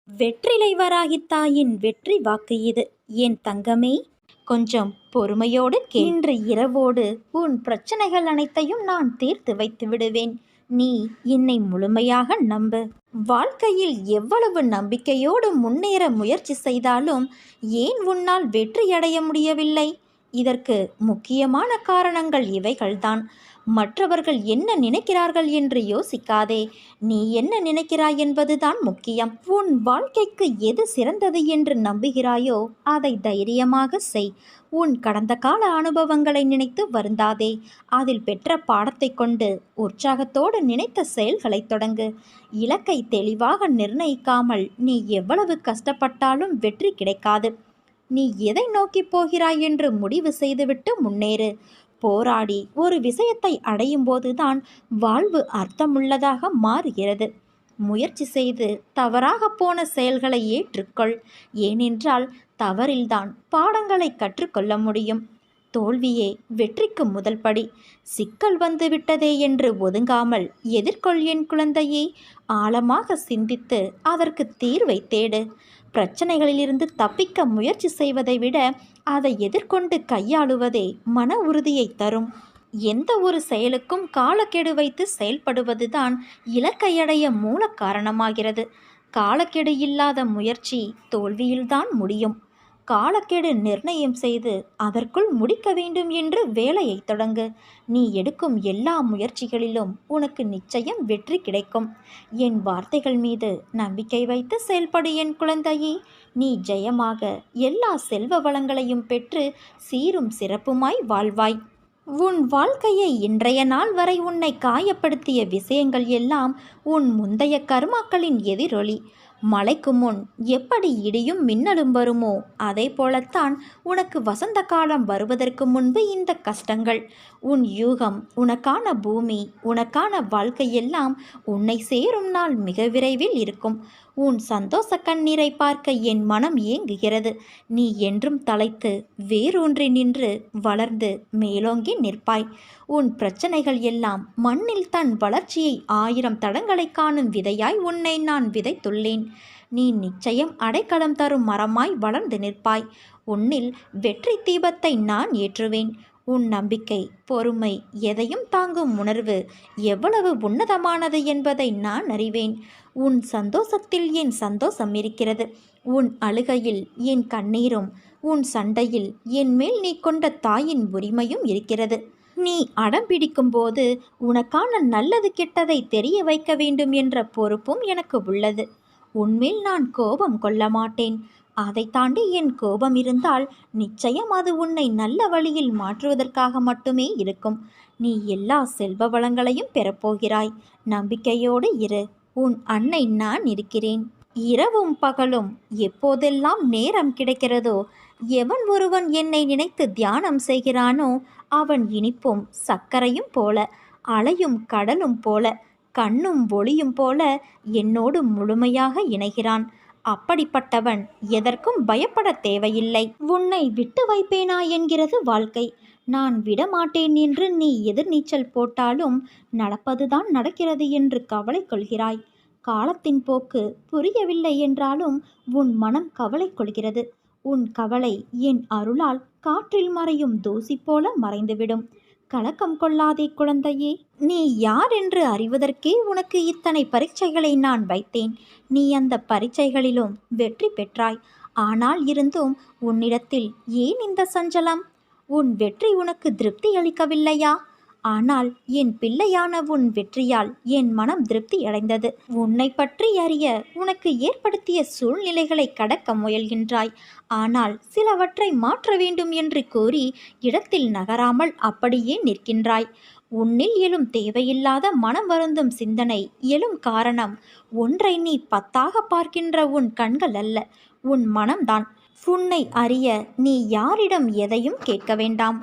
வெற்றிலை வராகித் தாயின் வெற்றி வாக்கு இது. என் தங்கமே, கொஞ்சம் பொறுமையோடு இன்று இரவோடு உன் பிரச்சனைகள் அனைத்தையும் நான் தீர்த்து வைத்து விடுவேன். நீ என்னை முழுமையாக நம்பு. வாழ்க்கையில் எவ்வளவு நம்பிக்கையோடு முன்னேற முயற்சி செய்தாலும் ஏன் உன்னால் வெற்றியடைய முடியவில்லை? இதற்கு முக்கியமான காரணங்கள் இவைகள்தான். மற்றவர்கள் என்ன நினைக்கிறார்கள் என்று யோசிக்காதே. நீ என்ன நினைக்கிறாய் என்பதுதான் முக்கியம். உன் வாழ்க்கைக்கு எது சிறந்தது என்று நம்புகிறாயோ அதை தைரியமாக செய். உன் கடந்த கால அனுபவங்களை நினைத்து வருந்தாதே. அதில் பெற்ற பாடத்தை கொண்டு உற்சாகத்தோடு நினைத்த செயல்களை தொடங்கு. இலக்கை தெளிவாக நிர்ணயிக்காமல் நீ எவ்வளவு கஷ்டப்பட்டாலும் வெற்றி கிடைக்காது. நீ எதை நோக்கி போகிறாய் என்று முடிவு செய்துவிட்டு முன்னேறு. போராடி ஒரு விஷயத்தை அடையும் போதுதான் வாழ்வு அர்த்தமுள்ளதாக மாறுகிறது. முயற்சி செய்து தவறாக போன செயல்களை ஏற்றுக்கொள். ஏனென்றால் தவறில்தான் பாடங்களை கற்றுக்கொள்ள முடியும். தோல்வியே வெற்றிக்கு முதல் படி. சிக்கல் வந்து விட்டதே என்று ஒதுங்காமல் எதிர்கொள் என் குழந்தையே. ஆழமாக சிந்தித்து அதற்கு தீர்வை தேடு. பிரச்சனைகளிலிருந்து தப்பிக்க முயற்சி செய்வதை விட அதை எதிர்கொண்டு கையாளுவதே மன உறுதியை தரும். எந்த ஒரு செயலுக்கும் காலக்கெடு வைத்து செயல்படுவதுதான் இலக்கையடைய மூல காரணமாகிறது. காலக்கெடு இல்லாத முயற்சி தோல்வியில்தான் முடியும். காலக்கெடு நிர்ணயம் செய்து அதற்குள் முடிக்க வேண்டும் என்று வேலையை தொடங்கு. நீ எடுக்கும் எல்லா முயற்சிகளிலும் உனக்கு நிச்சயம் வெற்றி கிடைக்கும். என் வார்த்தைகள் மீது நம்பிக்கை வைத்து செயல்படு என் குழந்தையே. நீ ஜெயமாக எல்லா செல்வ வளங்களையும் பெற்று சீரும் சிறப்புமாய் வாழ்வாய். உன் வாழ்க்கையை இன்றைய நாள் வரை உன்னை காயப்படுத்திய விஷயங்கள் எல்லாம் உன் முந்தைய கர்மாக்களின் எதிரொலி. மழைக்கு முன் எப்படி இடியும் மின்னலும் வருமோ அதே போலத்தான் உனக்கு வசந்த காலம் வருவதற்கு முன்பு இந்த கஷ்டங்கள். உன் யூகம், உனக்கான பூமி, உனக்கான வாழ்க்கையெல்லாம் உன்னை சேரும் நாள் மிக விரைவில் இருக்கும். உன் சந்தோஷ கண்ணீரை பார்க்க என் மனம் ஏங்குகிறது. நீ என்றும் தலைத்து வேரூன்றி நின்று வளர்ந்து மேலோங்கி நிற்பாய். உன் பிரச்சனைகள் எல்லாம் மண்ணில் தன் வளர்ச்சியை 1000 தடங்களை காணும் விதையாய் உன்னை நான் விதைத்துள்ளேன். நீ நிச்சயம் அடைக்கலம் தரும் மரமாய் வளர்ந்து நிற்பாய். உன்னில் வெற்றி தீபத்தை நான் ஏற்றுவேன். உன் நம்பிக்கை, பொறுமை, எதையும் தாங்கும் உணர்வு எவ்வளவு உன்னதமானது என்பதை நான் அறிவேன். உன் சந்தோஷத்தில் என் சந்தோஷம் இருக்கிறது. உன் அழுகையில் என் கண்ணீரும், உன் சண்டையில் என் மேல் நீ கொண்ட தாயின் உரிமையும் இருக்கிறது. நீ அடம் பிடிக்கும்போது உனக்கான நல்லது கெட்டதை தெரிய வைக்க வேண்டும் என்ற பொறுப்பும் எனக்கு உள்ளது. உன்மேல் நான் கோபம் கொள்ள மாட்டேன். அதை தாண்டி என் கோபம் இருந்தால் நிச்சயம் அது உன்னை நல்ல வழியில் மாற்றுவதற்காக மட்டுமே இருக்கும். நீ எல்லா செல்வ வளங்களையும் பெறப்போகிறாய். நம்பிக்கையோடு இரு. உன் அன்னை நான் இருக்கிறேன். இரவும் பகலும் எப்போதெல்லாம் நேரம் கிடைக்கிறதோ எவன் ஒருவன் என்னை நினைத்து தியானம் செய்கிறானோ அவன் இனிப்பும் சர்க்கரையும் போல, அலையும் கடலும் போல, கண்ணும் ஒளியும் போல என்னோடு முழுமையாக இணைகிறான். அப்படிப்பட்டவன் எதற்கும் பயப்பட தேவையில்லை. உன்னை விட்டு வைப்பேனா என்கிறது வாழ்க்கை. நான் விடமாட்டேன் என்று நீ எதிர்நீச்சல் போட்டாலும் நடப்பதுதான் நடக்கிறது என்று கவலை கொள்கிறாய். காலத்தின் போக்கு புரியவில்லை என்றாலும் உன் மனம் கவலை கொள்கிறது. உன் கவலை என் அருளால் காற்றில் மறையும் தூசி போல மறைந்துவிடும். கலக்கம் கொள்ளாதே குழந்தையே. நீ யார் என்று அறிவதற்கே உனக்கு இத்தனை பரீட்சைகளை நான் வைத்தேன். நீ அந்த பரீட்சைகளிலும் வெற்றி பெற்றாய். ஆனால் இருந்தும் உன்னிடத்தில் ஏன் இந்த சஞ்சலம்? உன் வெற்றி உனக்கு திருப்தி அளிக்கவில்லையா? ஆனால் என் பிள்ளையான உன் வெற்றியால் என் மனம் திருப்தி அடைந்தது. உன்னை பற்றி அறிய உனக்கு ஏற்படுத்திய சூழ்நிலைகளை கடக்க முயல்கின்றாய். ஆனால் சிலவற்றை மாற்ற வேண்டும் என்று கூறி இடத்தில் நகராமல் அப்படியே நிற்கின்றாய். உன்னில் எழும் தேவையில்லாத மனம் வருந்தும் சிந்தனை எழும் காரணம் ஒன்றை நீ 10ஆக பார்க்கின்ற உன் கண்கள் அல்ல, உன் மனம்தான். உன்னை அறிய நீ யாரிடம் எதையும் கேட்க வேண்டாம்.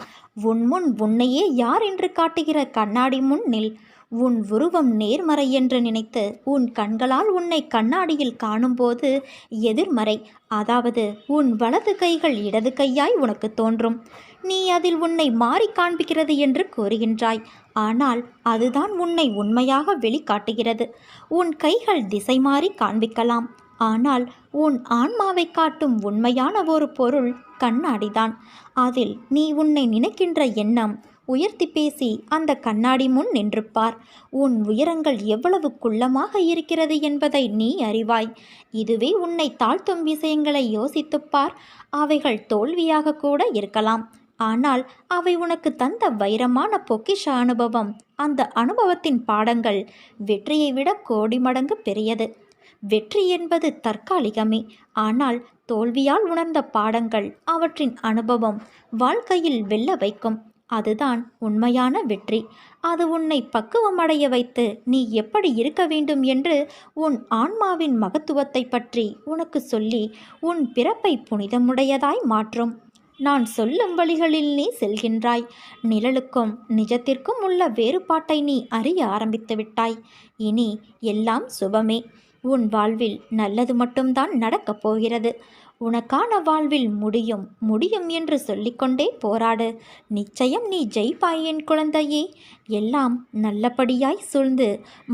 உன் முன் உன்னையே யார் என்று காட்டுகிற கண்ணாடி முன் நில். உன் உருவம் நேர்மறை என்று நினைத்து உன் கண்களால் உன்னை கண்ணாடியில் காணும்போது எதிர்மறை, அதாவது உன் வலது கைகள் இடது கையாய் உனக்கு தோன்றும். நீ அதில் உன்னை மாறி காண்பிக்கிறது என்று கூறுகின்றாய். ஆனால் அதுதான் உன்னை உண்மையாக வெளிக்காட்டுகிறது. உன் கைகள் திசை மாறி காண்பிக்கலாம், ஆனால் உன் ஆன்மாவை காட்டும் உண்மையான ஒரு பொருள் கண்ணாடிதான். அதில் நீ உன்னை நினைக்கின்ற எண்ணம் உயர்த்தி பேசி அந்த கண்ணாடி முன் நின்று பார். உன் உயரங்கள் எவ்வளவு குள்ளமாக இருக்கிறது என்பதை நீ அறிவாய். இதுவே உன்னை தாழ்த்தும் விஷயங்களை யோசித்துப் பார். அவைகள் தோல்வியாக கூட இருக்கலாம். ஆனால் அவை உனக்கு தந்த வைரமான பொக்கிஷ அனுபவம். அந்த அனுபவத்தின் பாடங்கள் வெற்றியை விட கோடி மடங்கு பெரியது. வெற்றி என்பது தற்காலிகமே. ஆனால் தோல்வியால் உணர்ந்த பாடங்கள், அவற்றின் அனுபவம் வாழ்க்கையில் வெல்ல வைக்கும். அதுதான் உண்மையான வெற்றி. அது உன்னை பக்குவமடைய வைத்து நீ எப்படி இருக்க வேண்டும் என்று உன் ஆன்மாவின் மகத்துவத்தை பற்றி உனக்கு சொல்லி உன் பிறப்பை புனிதமுடையதாய் மாற்றும். நான் சொல்லும் வழிகளில் நீ செல்கின்றாய். நிழலுக்கும் நிஜத்திற்கும் உள்ள வேறுபாட்டை நீ அறிய ஆரம்பித்து விட்டாய். இனி எல்லாம் சுபமே. உன் வாழ்வில் நல்லது மட்டும்தான் நடக்கப் போகிறது. உனக்கான வாழ்வில் முடியும் முடியும் என்று சொல்லிக்கொண்டே போராடு. நிச்சயம் நீ ஜெயிப்பாய் என் குழந்தையே. எல்லாம் நல்லபடியாய் சூழ்ந்து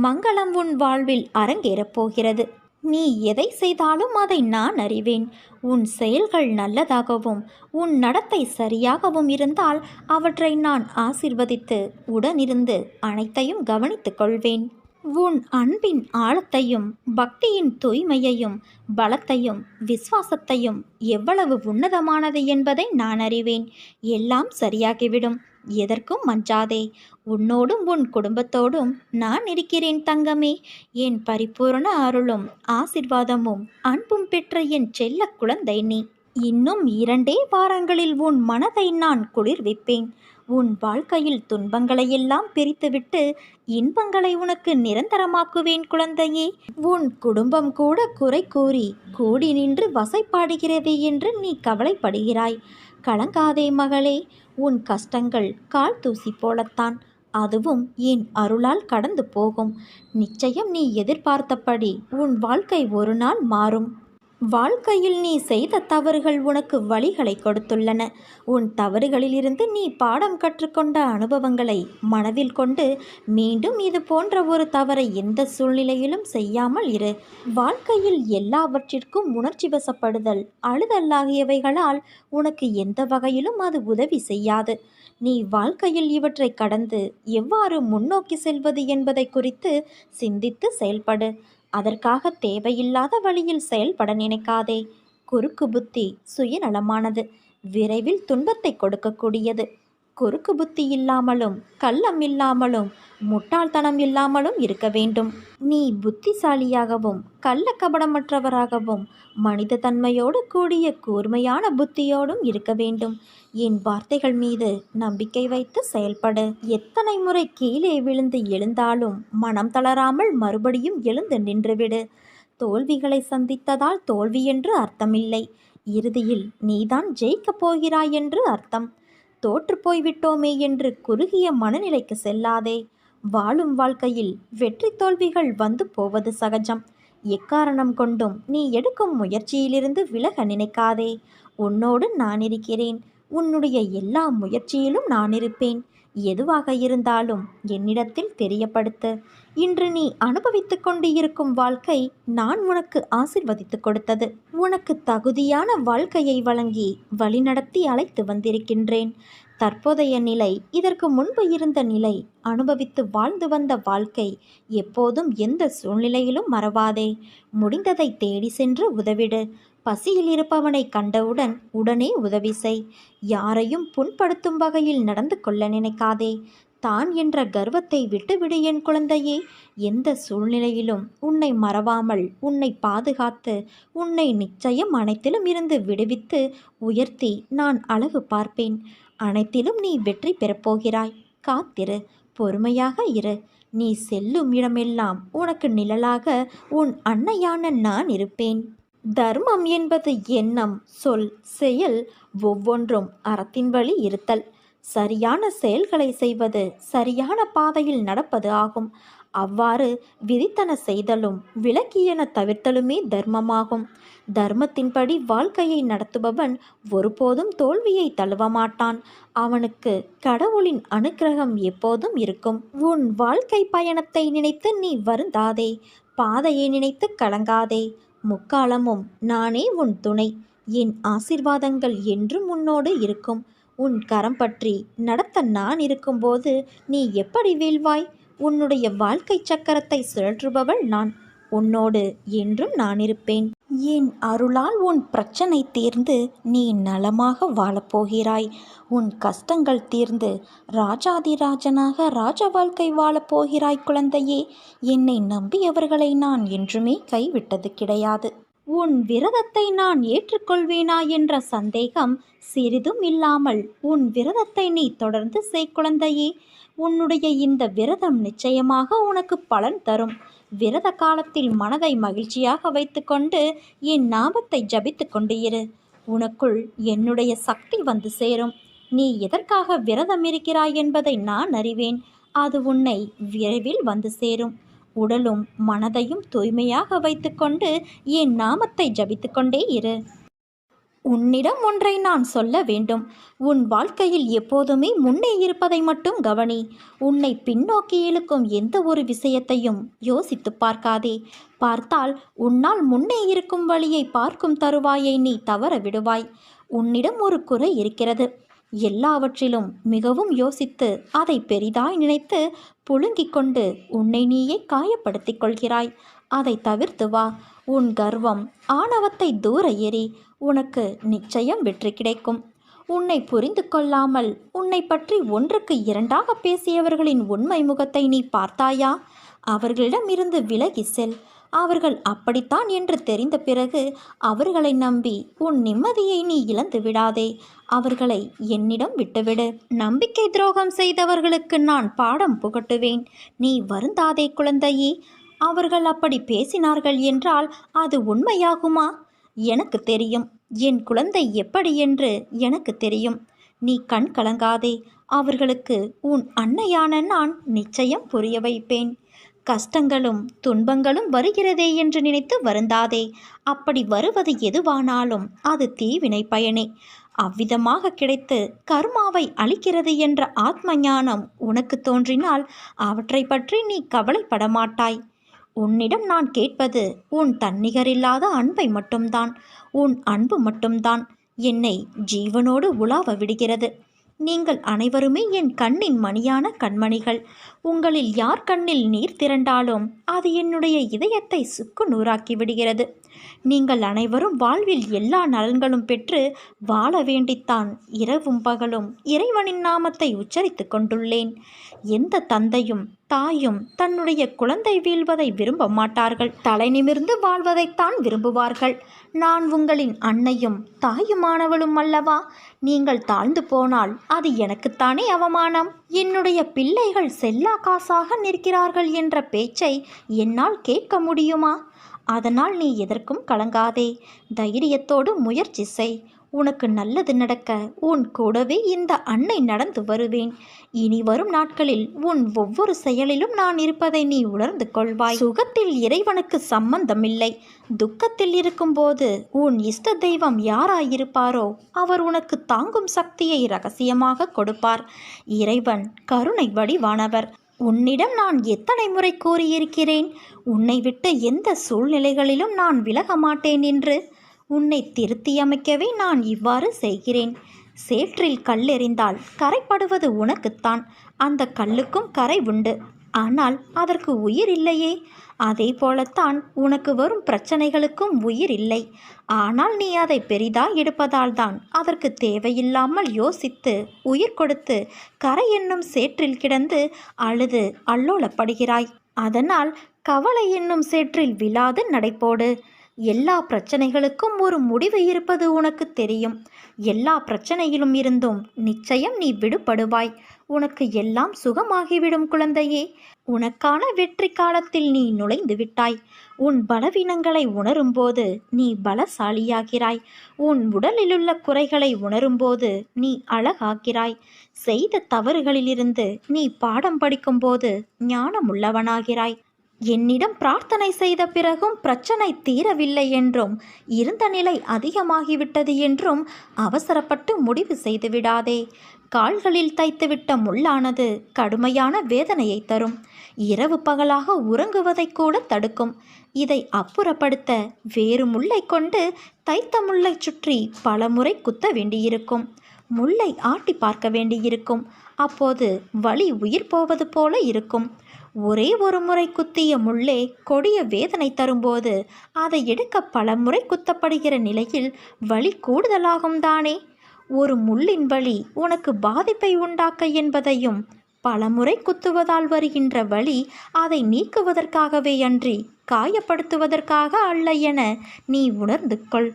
மங்களம் உன் வாழ்வில் அரங்கேறப் போகிறது. நீ எதை செய்தாலும் அதை நான் அறிவேன். உன் செயல்கள் நல்லதாகவும் உன் நடத்தை சரியாகவும் இருந்தால் அவற்றை நான் ஆசிர்வதித்து உடனிருந்து அனைத்தையும் கவனித்துக் கொள்வேன். உன் அன்பின் ஆழத்தையும் பக்தியின் தூய்மையையும் பலத்தையும் விசுவாசத்தையும் எவ்வளவு உன்னதமானது என்பதை நான் அறிவேன். எல்லாம் சரியாகிவிடும். எதற்கும் மஞ்சாதே. உன்னோடும் உன் குடும்பத்தோடும் நான் இருக்கிறேன் தங்கமே. என் பரிபூரண அருளும் ஆசிர்வாதமும் அன்பும் பெற்ற என் செல்ல குழந்தை நீ. இன்னும் 2 வாரங்களில் உன் மனதை நான் குளிர்விப்பேன். உன் வாழ்க்கையில் துன்பங்களையெல்லாம் பிரித்துவிட்டு இன்பங்களை உனக்கு நிரந்தரமாக்குவேன் குழந்தையே. உன் குடும்பம் கூட குறை கூறி கூடி நின்று வசைப்பாடுகிறதே என்று நீ கவலைப்படுகிறாய். கலங்காதே மகளே. உன் கஷ்டங்கள் கால் தூசி போலத்தான். அதுவும் என் அருளால் கடந்து போகும். நிச்சயம் நீ எதிர்பார்த்தபடி உன் வாழ்க்கை ஒரு நாள் மாறும். வாழ்க்கையில் நீ செய்த தவறுகள் உனக்கு வழிகளை கொடுத்துள்ளன. உன் தவறுகளிலிருந்து நீ பாடம் கற்றுக்கொண்ட அனுபவங்களை மனதில் கொண்டு மீண்டும் இது போன்ற ஒரு தவறை எந்த சூழ்நிலையிலும் செய்யாமல் இரு. வாழ்க்கையில் எல்லாவற்றிற்கும் உணர்ச்சி வசப்படுதல், அழுதல் ஆகியவைகளால் உனக்கு எந்த வகையிலும் அது உதவி செய்யாது. நீ வாழ்க்கையில் இவற்றை கடந்து எவ்வாறு முன்னோக்கி செல்வது என்பதை குறித்து சிந்தித்து செயல்படு. அதற்காக தேவையில்லாத வழியில் செயல்பட நினைக்காதே. குறுக்கு புத்தி சுயநலமானது, விரைவில் துன்பத்தை கொடுக்கக்கூடியது. குறுக்கு புத்தி இல்லாமலும் கள்ளம் இல்லாமலும் முட்டாள்தனம் இல்லாமலும் இருக்க வேண்டும். நீ புத்திசாலியாகவும் கள்ள கபடமற்றவராகவும் மனித தன்மையோடு கூடிய கூர்மையான புத்தியோடும் இருக்க வேண்டும். என் வார்த்தைகள் மீது நம்பிக்கை வைத்து செயல்படு. எத்தனை முறை கீழே விழுந்து எழுந்தாலும் மனம் தளராமல் மறுபடியும் எழுந்து நின்றுவிடு. தோல்விகளை சந்தித்ததால் தோல்வி என்று அர்த்தமில்லை. இறுதியில் நீதான் ஜெயிக்கப் போகிறாய் என்று அர்த்தம். தோற்று போய்விட்டோமே என்று குறுகிய மனநிலைக்கு செல்லாதே. வாழும் வாழ்க்கையில் வெற்றி தோல்விகள் வந்து போவது சகஜம். எக்காரணம் கொண்டும் நீ எடுக்கும் முயற்சியிலிருந்து விலக நினைக்காதே. உன்னோடு நான் இருக்கிறேன். உன்னுடைய எல்லா முயற்சியிலும் நான் இருப்பேன். எதுவாக இருந்தாலும் என்னிடத்தில் தெரியப்படுத்து. இன்று நீ அனுபவித்து கொண்டு இருக்கும் வாழ்க்கை நான் உனக்கு ஆசிர்வதித்து கொடுத்தது. உனக்கு தகுதியான வாழ்க்கையை வழங்கி வழிநடத்தி அழைத்து வந்திருக்கின்றேன். தற்போதைய நிலை, இதற்கு முன்பு இருந்த நிலை, அனுபவித்து வாழ்ந்து வந்த வாழ்க்கை எப்போதும் எந்த சூழ்நிலையிலும் மறவாதே. முடிந்ததை தேடி சென்று உதவிடு. பசியில் இருப்பவனை கண்டவுடன் உடனே உதவி செய். யாரையும் புண்படுத்தும் வகையில் நடந்து கொள்ள நினைக்காதே. தான் என்ற கர்வத்தை விட்டுவிடு என் குழந்தையே. எந்த சூழ்நிலையிலும் உன்னை மறவாமல் உன்னை பாதுகாத்து உன்னை நிச்சயம் அனைத்திலும் இருந்து விடுவித்து உயர்த்தி நான் அழகு பார்ப்பேன். அனைத்திலும் நீ வெற்றி பெறப்போகிறாய். காத்திரு, பொறுமையாக இரு. நீ செல்லும் இடமெல்லாம் உனக்கு நிழலாக உன் அன்னையான நான் இருப்பேன். தர்மம் என்பது எண்ணம், சொல், செயல் ஒவ்வொன்றும் அறத்தின் வழி இருத்தல். சரியான செயல்களை செய்வது சரியான பாதையில் நடப்பது ஆகும். அவ்வாறு விதித்தன செய்தலும் விலக்கியன தவிர்த்தலுமே தர்மமாகும். தர்மத்தின்படி வாழ்க்கையை நடத்துபவன் ஒருபோதும் தோல்வியை தழுவமாட்டான். அவனுக்கு கடவுளின் அனுக்கிரகம் எப்போதும் இருக்கும். உன் வாழ்க்கை பயணத்தை நினைத்து நீ வருந்தாதே. பாதையை நினைத்து கலங்காதே. முக்காலமும் நானே உன் துணை. என் ஆசீர்வாதங்கள் என்றும் உன்னோடு இருக்கும். உன் கரம் பற்றி நடத்த நான் இருக்கும்போது நீ எப்படி வீழ்வாய்? உன்னுடைய வாழ்க்கை சக்கரத்தை சுழற்றுபவள் நான். உன்னோடு என்றும் நான் இருப்பேன். என் அருளால் உன் பிரச்சனை தீர்ந்து நீ நலமாக வாழப்போகிறாய். உன் கஷ்டங்கள் தீர்ந்து ராஜாதிராஜனாக ராஜ வாழ்க்கை வாழப்போகிறாய் குழந்தையே. என்னை நம்பியவர்களை நான் என்றுமே கைவிட்டது கிடையாது. உன் விரதத்தை நான் ஏற்றுக்கொள்வேனா என்ற சந்தேகம் சிறிதும் இல்லாமல் உன் விரதத்தை நீ தொடர்ந்து செய் குழந்தையே. உன்னுடைய இந்த விரதம் நிச்சயமாக உனக்கு பலன் தரும். விரத காலத்தில் மனதை மகிழ்ச்சியாக வைத்துக்கொண்டு என் நாமத்தை ஜபித்து கொண்டு இரு. உனக்குள் என்னுடைய சக்தி வந்து சேரும். நீ எதற்காக விரதம் இருக்கிறாய் என்பதை நான் அறிவேன். அது உன்னை விரைவில் வந்து சேரும். உடலும் மனதையும் தூய்மையாக வைத்துக்கொண்டு என் நாமத்தை ஜபித்து கொண்டே இரு. உன்னிடம் ஒன்றை நான் சொல்ல வேண்டும். உன் வாழ்க்கையில் எப்போதுமே முன்னே இருப்பதை மட்டும் கவனி. உன்னை பின்னோக்கி இழுக்கும் எந்த ஒரு விஷயத்தையும் யோசித்து பார்க்காதே. பார்த்தால் உன்னால் முன்னே இருக்கும் வழியை பார்க்கும் தருவாயை நீ தவற விடுவாய். உன்னிடம் ஒரு குறை இருக்கிறது. எல்லாவற்றிலும் மிகவும் யோசித்து அதை பெரிதாய் நினைத்து புழுங்கிக் கொண்டு உன்னை நீயே காயப்படுத்திக் கொள்கிறாய். அதை தவிர்த்து வா. உன் கர்வம் ஆணவத்தை தூர எறி. உனக்கு நிச்சயம் வெற்றி கிடைக்கும். உன்னை புரிந்து கொள்ளாமல் உன்னை பற்றி ஒன்றுக்கு இரண்டாக பேசியவர்களின் உண்மை முகத்தை நீ பார்த்தாயா? அவர்களிடமிருந்து விலகி செல். அவர்கள் அப்படித்தான் என்று தெரிந்த பிறகு அவர்களை நம்பி உன் நிம்மதியை நீ இழந்து விடாதே. அவர்களை என்னிடம் விட்டுவிடு. நம்பிக்கை துரோகம் செய்தவர்களுக்கு நான் பாடம் புகட்டுவேன். நீ வருந்தாதே குழந்தையே. அவர்கள் அப்படி பேசினார்கள் என்றால் அது உண்மையாகுமா? எனக்கு தெரியும். என் குழந்தை எப்படி என்று எனக்கு தெரியும். நீ கண் கலங்காதே. அவர்களுக்கு உன் அன்னையான நான் நிச்சயம் புரிய வைப்பேன். கஷ்டங்களும் துன்பங்களும் வருகிறதே என்று நினைத்து வருந்தாதே. அப்படி வருவது எதுவானாலும் அது தீவினை பயனே. அவ்விதமாக கிடைத்து கர்மாவை அளிக்கிறது என்ற ஆத்ம ஞானம் உனக்கு தோன்றினால் அவற்றை பற்றி நீ கவலைப்பட மாட்டாய். உன்னிடம் நான் கேட்பது உன் தன்னிகரில்லாத அன்பை மட்டும்தான். உன் அன்பு மட்டும்தான் என்னை ஜீவனோடு உலாவ விடுகிறது. நீங்கள் அனைவருமே என் கண்ணின் மணியான கண்மணிகள். உங்களில் யார் கண்ணில் நீர் திரண்டாலும் அது என்னுடைய இதயத்தை சுக்கு நூறாக்கி விடுகிறது. நீங்கள் அனைவரும் வாழ்வில் எல்லா நலன்களும் பெற்று வாழ வேண்டித்தான் இரவும் பகலும் இறைவனின் நாமத்தை உச்சரித்து கொண்டுள்ளேன். எந்த தந்தையும் தாயும் தன்னுடைய குழந்தை வீழ்வதை விரும்ப மாட்டார்கள். தலை நிமிர்ந்து வாழ்வதைத்தான் விரும்புவார்கள். நான் உங்களின் அன்னையும் தாயுமானவளும் அல்லவா? நீங்கள் தாழ்ந்து போனால் அது எனக்குத்தானே அவமானம். என்னுடைய பிள்ளைகள் செல்லா காசாக நிற்கிறார்கள் என்ற பேச்சை என்னால் கேட்க முடியுமா? அதனால் நீ எதற்கும் கலங்காதே. தைரியத்தோடு முயற்சி செய். உனக்கு நல்லது நடக்க உன் கூடவே இந்த அன்னை நடந்து வருவேன். இனி வரும் நாட்களில் உன் ஒவ்வொரு செயலிலும் நான் இருப்பதை நீ உணர்ந்து கொள்வாய். சுகத்தில் இறைவனுக்கு சம்பந்தமில்லை. துக்கத்தில் இருக்கும்போது உன் இஷ்ட தெய்வம் யாராயிருப்பாரோ அவர் உனக்கு தாங்கும் சக்தியை இரகசியமாக கொடுப்பார். இறைவன் கருணை வடிவானவர். உன்னிடம் நான் எத்தனை முறை கூறியிருக்கிறேன், உன்னை விட்டு எந்த சூழ்நிலைகளிலும் நான் விலக மாட்டேன் என்று. உன்னை திருத்தியமைக்கவே நான் இவ்வாறு செய்கிறேன். சேற்றில் கல்லெறிந்தால் கரைப்படுவது உனக்குத்தான். அந்த கல்லுக்கும் கரை உண்டு. ஆனால் அதற்கு உயிர் இல்லையே. அதே போலத்தான் உனக்கு வரும் பிரச்சனைகளுக்கும் உயிர் இல்லை. ஆனால் நீ அதை பெரிதாய் எடுப்பதால் தான் அதற்கு தேவையில்லாமல் யோசித்து உயிர் கொடுத்து கரை என்னும் சேற்றில் கிடந்து அழுது அல்லோலப்படுகிறாய். அதனால் கவலை என்னும் சேற்றில் விழாது நடைபோடு. எல்லா பிரச்சனைகளுக்கும் ஒரு முடிவு இருப்பது உனக்கு தெரியும். எல்லா பிரச்சனையிலும் இருந்தும் நிச்சயம் நீ விடுபடுவாய். உனக்கு எல்லாம் சுகமாகிவிடும் குழந்தையே. உனக்கான வெற்றி காலத்தில் நீ நுழைந்து விட்டாய். உன் பலவீனங்களை உணரும்போது நீ பலசாலியாகிறாய். உன் உடலிலுள்ள குறைகளை உணரும்போது நீ அழகாகிறாய். செய்த தவறுகளிலிருந்து நீ பாடம் படிக்கும்போது ஞானமுள்ளவனாகிறாய். என்னிடம் பிரார்த்தனை செய்த பிறகும் பிரச்சனை தீரவில்லை என்றும் இருந்த நிலை அதிகமாகிவிட்டது என்றும் அவசரப்பட்டு முடிவு செய்து விடாதே. கால்களில் தைத்துவிட்ட முள்ளானது கடுமையான வேதனையை தரும். இரவு பகலாக உறங்குவதை கூட தடுக்கும். இதை அப்புறப்படுத்த வேறு முள்ளை கொண்டு தைத்த முள்ளை சுற்றி பல முறை குத்த வேண்டியிருக்கும். முள்ளை ஆட்டி பார்க்க வேண்டியிருக்கும். அப்போது வலி உயிர் போவது போல இருக்கும். ஒரே ஒரு முறை குத்திய முள்ளே கொடிய வேதனை தரும்போது அதை எடுக்க பல முறை குத்தப்படுகிற நிலையில் வலி கூடுதலாகும் தானே. ஒரு முள்ளின் வலி உனக்கு பாதிப்பை உண்டாக்க என்பதையும், பலமுறை குத்துவதால் வருகின்ற வலி அதை நீக்குவதற்காகவே அன்றி காயப்படுத்துவதற்காக அல்ல என நீ உணர்ந்து கொள்.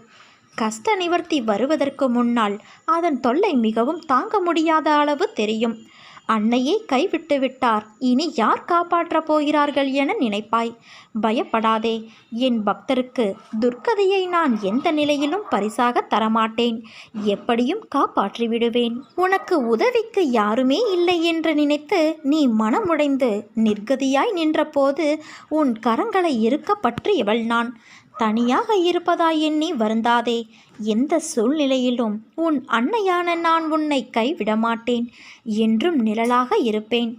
கஷ்ட நிவர்த்தி வருவதற்கு முன்னால் அதன் தொல்லை மிகவும் தாங்க முடியாத அளவு தெரியும். அன்னையே கைவிட்டு விட்டார், இனி யார் காப்பாற்றப் போகிறார்கள் என நினைப்பாய். பயப்படாதே. என் பக்தருக்கு துர்க்கதையை நான் எந்த நிலையிலும் பரிசாக தரமாட்டேன். எப்படியும் காப்பாற்றி விடுவேன். உனக்கு உதவிக்கு யாருமே இல்லை என்று நினைத்து நீ மனமுடைந்து நிர்கதியாய் நின்றபோது உன் கரங்களை இறுக்க பற்றியவள் நான். தனியாக இருப்பதாய் எண்ணி வருந்தாதே. எந்த சூழ்நிலையிலும் உன் அன்னையான நான் உன்னை கைவிட மாட்டேன். என்றும் நிழலாக இருப்பேன்.